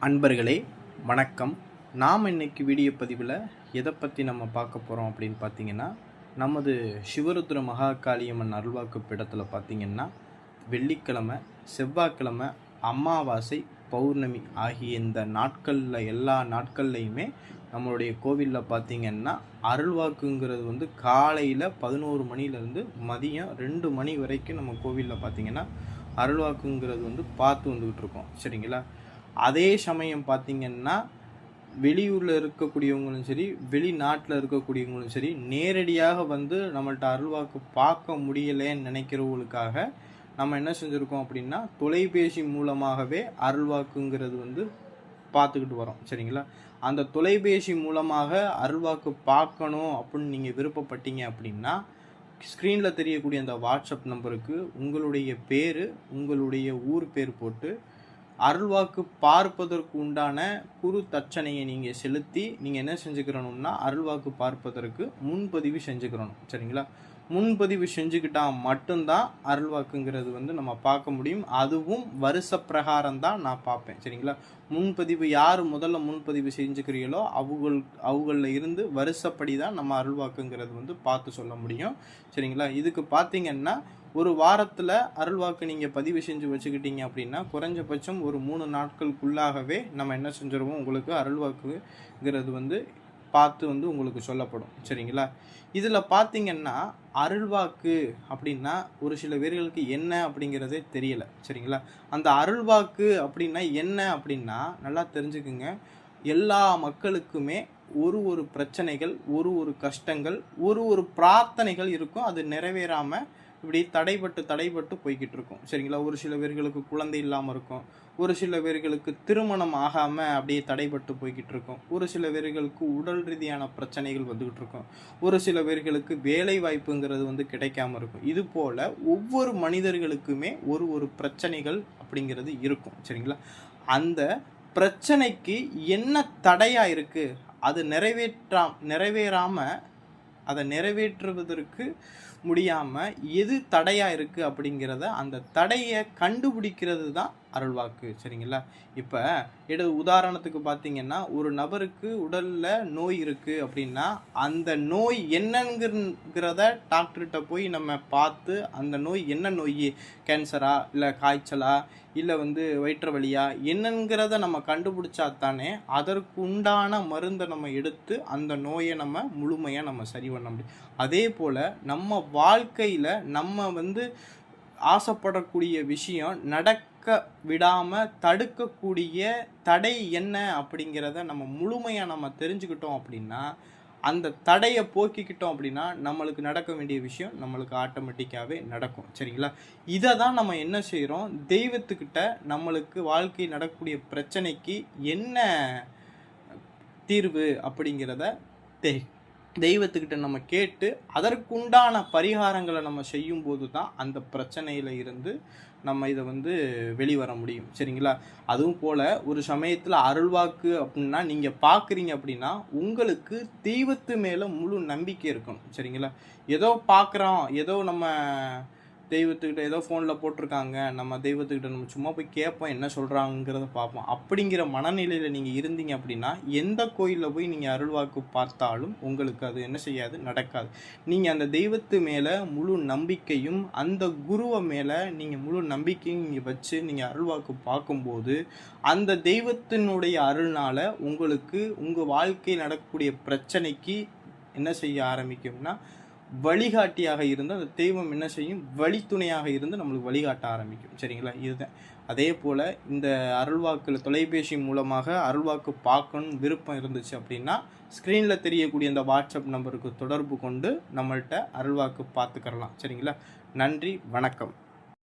அன்பர்களே வணக்கம். நாம் இன்னைக்கு வீடியோ பதிவில் எதை பற்றி நம்ம பார்க்க போகிறோம் அப்படின்னு பார்த்தீங்கன்னா, நமது சிவருத்ர மகாகாளியம்மன் அருள்வாக்கு பீடத்தில் பார்த்தீங்கன்னா வெள்ளிக்கிழமை, செவ்வாய்க்கிழமை, அமாவாசை, பௌர்ணமி ஆகிய இந்த நாட்களில் எல்லா நாட்கள்லையுமே நம்மளுடைய கோவிலில் பார்த்திங்கன்னா அருள்வாக்குங்கிறது காலையில் 11 மணிலேருந்து மதியம் 2 மணி வரைக்கும் நம்ம கோவிலில் பார்த்திங்கன்னா அருள்வாக்குங்கிறது பார்த்து வந்துக்கிட்டு இருக்கோம். சரிங்களா? அதே சமயம் பார்த்திங்கன்னா வெளியூரில் இருக்கக்கூடியவங்களும் சரி, வெளிநாட்டில் இருக்கக்கூடியவங்களும் சரி, நேரடியாக நம்மள்ட்ட அருள்வாக்கு பார்க்க முடியலேன்னு நினைக்கிறவங்களுக்காக நம்ம என்ன செஞ்சுருக்கோம் அப்படின்னா, தொலைபேசி மூலமாகவே அருள்வாக்குங்கிறது பார்த்துக்கிட்டு வரோம். சரிங்களா? அந்த தொலைபேசி மூலமாக அருள்வாக்கு பார்க்கணும் அப்படின்னு நீங்கள் விருப்பப்பட்டீங்க அப்படின்னா, ஸ்க்ரீனில் தெரியக்கூடிய அந்த வாட்ஸ்அப் நம்பருக்கு உங்களுடைய பேர், உங்களுடைய ஊர் பேர் போட்டு அருள்வாக்கு பார்ப்பதற்கு உண்டான குரு தட்சணையை நீங்கள் செலுத்தி நீங்கள் என்ன செஞ்சுக்கிறணும்னா அருள்வாக்கு பார்ப்பதற்கு முன்பதிவு செஞ்சுக்கிறணும். சரிங்களா? முன்பதிவு செஞ்சுக்கிட்டால் மட்டும்தான் அருள்வாக்குங்கிறது நம்ம பார்க்க முடியும். அதுவும் வருஷ பிரகாரம் தான் நான் பார்ப்பேன். சரிங்களா? முன்பதிவு யார் முதல்ல முன்பதிவு செஞ்சுக்கிறீங்களோ அவங்களில் இருந்து வருஷப்படி தான் நம்ம அருள்வாக்குங்கிறது பார்த்து சொல்ல முடியும். சரிங்களா? இதுக்கு பார்த்தீங்கன்னா ஒரு வாரத்தில் அருள்வாக்கு நீங்கள் பதிவு செஞ்சு வச்சுக்கிட்டீங்க அப்படின்னா குறைஞ்சபட்சம் ஒரு 3 நாட்களுக்குள்ளாகவே நம்ம என்ன செஞ்சிருவோம், உங்களுக்கு அருள்வாக்குங்கிறது பார்த்து உங்களுக்கு சொல்லப்படும். சரிங்களா? இதில் பார்த்தீங்கன்னா அருள்வாக்கு அப்படின்னா ஒரு சில பேர்களுக்கு என்ன அப்படிங்கிறதே தெரியலை. சரிங்களா? அந்த அருள்வாக்கு அப்படின்னா என்ன அப்படின்னா நல்லா தெரிஞ்சுக்குங்க. எல்லா மக்களுக்குமே ஒரு பிரச்சனைகள், ஒரு கஷ்டங்கள், ஒரு பிரார்த்தனைகள் இருக்கும். அது நிறைவேறாமல் இப்படி தடைபட்டு போய்கிட்டு இருக்கும். சரிங்களா? ஒரு சில பேர்களுக்கு குழந்தை இல்லாமல் இருக்கும், ஒரு சில பேர்களுக்கு திருமணம் ஆகாமல் அப்படியே தடைபட்டு போய்கிட்டு இருக்கும், ஒரு சில பேர்களுக்கு உடல் ரீதியான பிரச்சனைகள் வந்துக்கிட்டு இருக்கும், ஒரு சில பேர்களுக்கு வேலை வாய்ப்புங்கிறது கிடைக்காம இருக்கும். இது போல் ஒவ்வொரு மனிதர்களுக்குமே ஒரு பிரச்சனைகள் அப்படிங்கிறது இருக்கும். சரிங்களா? அந்த பிரச்சனைக்கு என்ன தடையாக இருக்குது, அது நிறைவேறாமல் அதை நிறைவேற்றுவதற்கு முடியாமல் எது தடையாக இருக்குது அப்படிங்கிறத அந்த தடையை கண்டுபிடிக்கிறது தான் அருள்வாக்கு. சரிங்களா? இப்போ உதாரணத்துக்கு பார்த்தீங்கன்னா ஒரு நபருக்கு உடலில் நோய் இருக்குது அப்படின்னா அந்த நோய் என்னங்கிறத டாக்டர்கிட்ட போய் நம்ம பார்த்து அந்த நோய் என்ன நோய், கேன்சரா இல்லை காய்ச்சலா இல்லை வயிற்று வலியா என்னங்கிறத நம்ம கண்டுபிடிச்சா தானே அதற்கு உண்டான மருந்தை நம்ம எடுத்து அந்த நோயை நம்ம முழுமையாக நம்ம சரி பண்ண முடியும். அதே போல் நம்ம வாழ்க்கையில் நம்ம ஆசைப்படக்கூடிய விஷயம் நடக்க விடாமல் தடுக்கக்கூடிய தடை என்ன அப்படிங்கிறத நம்ம முழுமையாக நம்ம தெரிஞ்சுக்கிட்டோம் அப்படின்னா, அந்த தடையை போக்கிக்கிட்டோம் அப்படின்னா நம்மளுக்கு நடக்க வேண்டிய விஷயம் நம்மளுக்கு ஆட்டோமேட்டிக்காகவே நடக்கும். சரிங்களா? இதை தான் நம்ம என்ன செய்கிறோம், தெய்வத்துக்கிட்ட நம்மளுக்கு வாழ்க்கை நடக்கக்கூடிய பிரச்சனைக்கு என்ன தீர்வு அப்படிங்கிறத தெய்வத்துக்கிட்ட நம்ம கேட்டு அதற்குண்டான பரிகாரங்களை நம்ம செய்யும்போது தான் அந்த பிரச்சனையில் இருந்து நம்ம இதை வெளிவர முடியும். சரிங்களா? அதுவும் போல் ஒரு சமயத்தில் அருள்வாக்கு அப்படின்னா நீங்கள் பார்க்குறீங்க அப்படின்னா உங்களுக்கு தெய்வத்து மேலே முழு நம்பிக்கை இருக்கணும். சரிங்களா? ஏதோ பார்க்குறோம், ஏதோ நம்ம தெய்வத்துக்கிட்ட ஏதோ ஃபோனில் போட்டிருக்காங்க, நம்ம தெய்வத்துக்கிட்ட நம்ம சும்மா போய் கேட்போம் என்ன சொல்கிறாங்கிறத பார்ப்போம் அப்படிங்கிற மனநிலையில் நீங்கள் இருந்தீங்க அப்படின்னா எந்த கோயிலில் போய் நீங்கள் அருள்வாக்கு பார்த்தாலும் உங்களுக்கு அது என்ன செய்யாது, நடக்காது. நீங்கள் அந்த தெய்வத்து மேலே முழு நம்பிக்கையும் அந்த குருவை மேலே நீங்கள் முழு நம்பிக்கையும் நீங்கள் வச்சு நீங்கள் அருள்வாக்கு பார்க்கும்போது அந்த தெய்வத்தினுடைய அருள்னால் உங்களுக்கு உங்கள் வாழ்க்கையில் நடக்கக்கூடிய பிரச்சனைக்கு என்ன செய்ய ஆரம்பிக்கும்னா வழிகாட்டியாக இருந்து அந்த தெய்வம் என்ன செய்யும், வழித்துணையாக இருந்து நம்மளுக்கு வழிகாட்ட ஆரம்பிக்கும். சரிங்களா? இதுதான். அதே போல் இந்த அருள்வாக்கில் தொலைபேசி மூலமாக அருள்வாக்கு பார்க்கணும் விருப்பம் இருந்துச்சு அப்படின்னா ஸ்க்ரீனில் தெரியக்கூடிய அந்த வாட்ஸ்அப் நம்பருக்கு தொடர்பு கொண்டு நம்மள்கிட்ட அருள்வாக்கு பார்த்துக்கிறலாம். சரிங்களா? நன்றி, வணக்கம்.